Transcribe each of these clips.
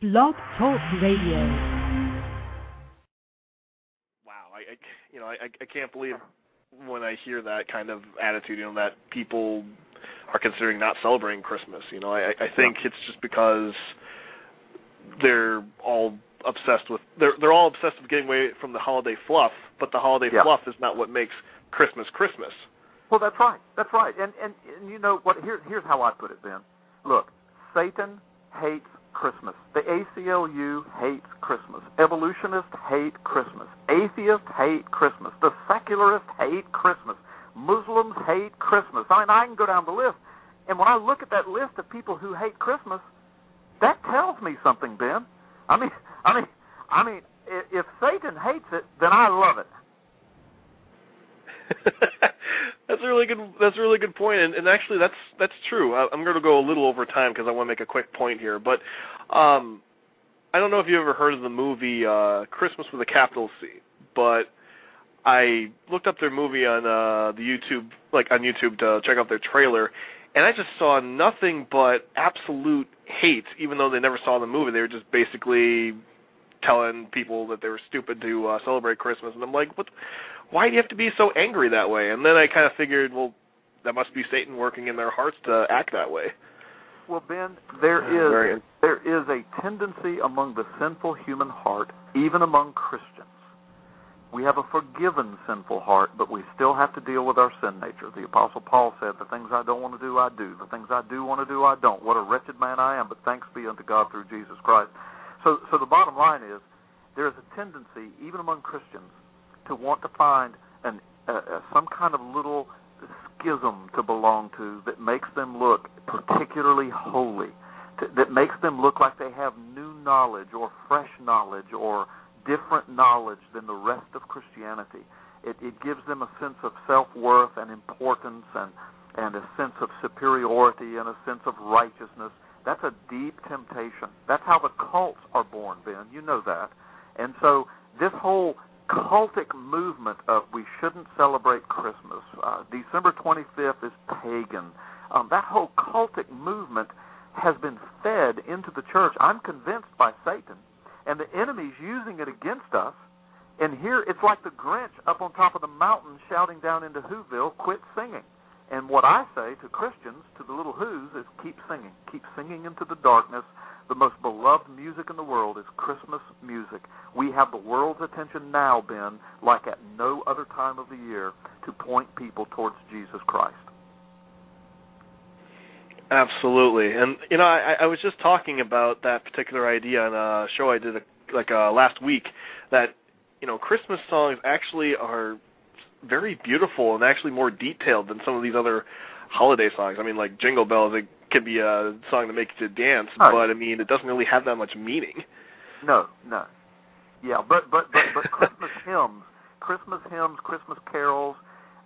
Blog Talk Radio. Wow, I can't believe when I hear that kind of attitude, that people are considering not celebrating Christmas. I think it's just because they're all obsessed with getting away from the holiday fluff, but the holiday fluff is not what makes Christmas Christmas. Well, that's right. That's right. And you know what? Here's how I put it, Ben. Look, Satan hates Christmas. The ACLU hates Christmas. Evolutionists hate Christmas. Atheists hate Christmas. The secularists hate Christmas. Muslims hate Christmas. I mean, I can go down the list. And when I look at that list of people who hate Christmas, that tells me something, Ben. I mean, if Satan hates it, then I love it. That's a really good point, and actually that's true. I'm going to go a little over time because I want to make a quick point here, but I don't know if you ever heard of the movie Christmas with a capital C, but I looked up their movie on YouTube to check out their trailer, and I just saw nothing but absolute hate. Even though they never saw the movie, they were just basically telling people that they were stupid to celebrate Christmas, and I'm like, what? Why do you have to be so angry that way? And then I kind of figured, well, that must be Satan working in their hearts to act that way. Well, Ben, there is a tendency among the sinful human heart, even among Christians. We have a forgiven sinful heart, but we still have to deal with our sin nature. The Apostle Paul said, the things I don't want to do, I do. The things I do want to do, I don't. What a wretched man I am, but thanks be unto God through Jesus Christ. So the bottom line is, there is a tendency, even among Christians, to want to find some kind of little schism to belong to that makes them look particularly holy, that makes them look like they have new knowledge or fresh knowledge or different knowledge than the rest of Christianity. It gives them a sense of self-worth and importance and a sense of superiority and a sense of righteousness. That's a deep temptation. That's how the cults are born, Ben. You know that. And so this whole cultic movement of we shouldn't celebrate Christmas, December 25th is pagan, that whole cultic movement has been fed into the church, I'm convinced, by Satan, and the enemy's using it against us. And here it's like the Grinch up on top of the mountain shouting down into Whoville, quit singing. And what I say to Christians, to the little who's, is keep singing into the darkness. The most beloved music in the world is Christmas music. We have the world's attention now, Ben, like at no other time of the year, to point people towards Jesus Christ. Absolutely. And, I was just talking about that particular idea on a show I did last week, that, Christmas songs actually are very beautiful and actually more detailed than some of these other holiday songs. I mean, like Jingle Bells, it could be a song to make you dance, but I mean, it doesn't really have that much meaning. No. Yeah, but Christmas hymns, Christmas carols,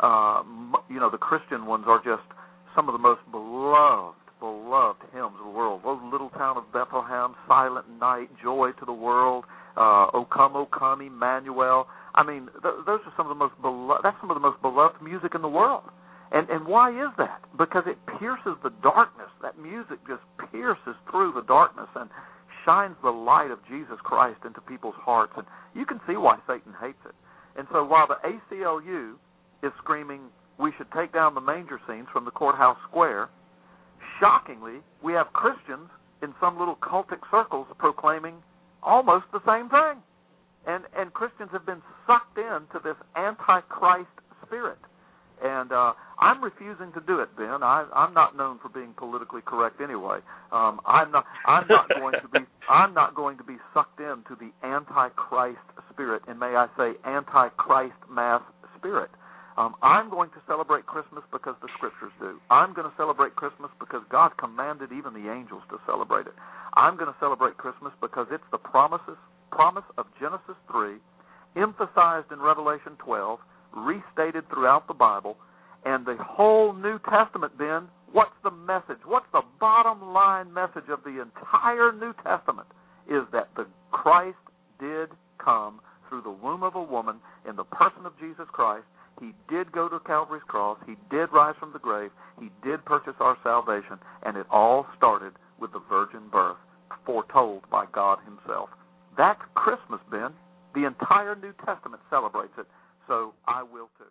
the Christian ones are just some of the most beloved hymns of the world. Oh, Little Town of Bethlehem, Silent Night, Joy to the World, O Come, Emmanuel. I mean, those are some of the most beloved. That's some of the most beloved music in the world. And why is that? Because it pierces the darkness. That music just pierces through the darkness and shines the light of Jesus Christ into people's hearts. And you can see why Satan hates it. And so while the ACLU is screaming, we should take down the manger scenes from the courthouse square, shockingly, we have Christians in some little cultic circles proclaiming almost the same thing. And Christians have been sucked into this antichrist spirit. And I'm refusing to do it, Ben. I'm not known for being politically correct anyway. I'm not going to be sucked into the antichrist spirit, and may I say antichrist mass spirit. I'm going to celebrate Christmas because the Scriptures do. I'm going to celebrate Christmas because God commanded even the angels to celebrate it. I'm going to celebrate Christmas because it's the promise of Genesis 3, emphasized in Revelation 12, restated throughout the Bible, and the whole New Testament, Ben, what's the message? What's the bottom line message of the entire New Testament? Is that the Christ did come through the womb of a woman in the person of Jesus Christ. He did go to Calvary's cross. He did rise from the grave. He did purchase our salvation, and it all started with the virgin birth foretold by God himself. That's Christmas, Ben. The entire New Testament celebrates it, so I will too.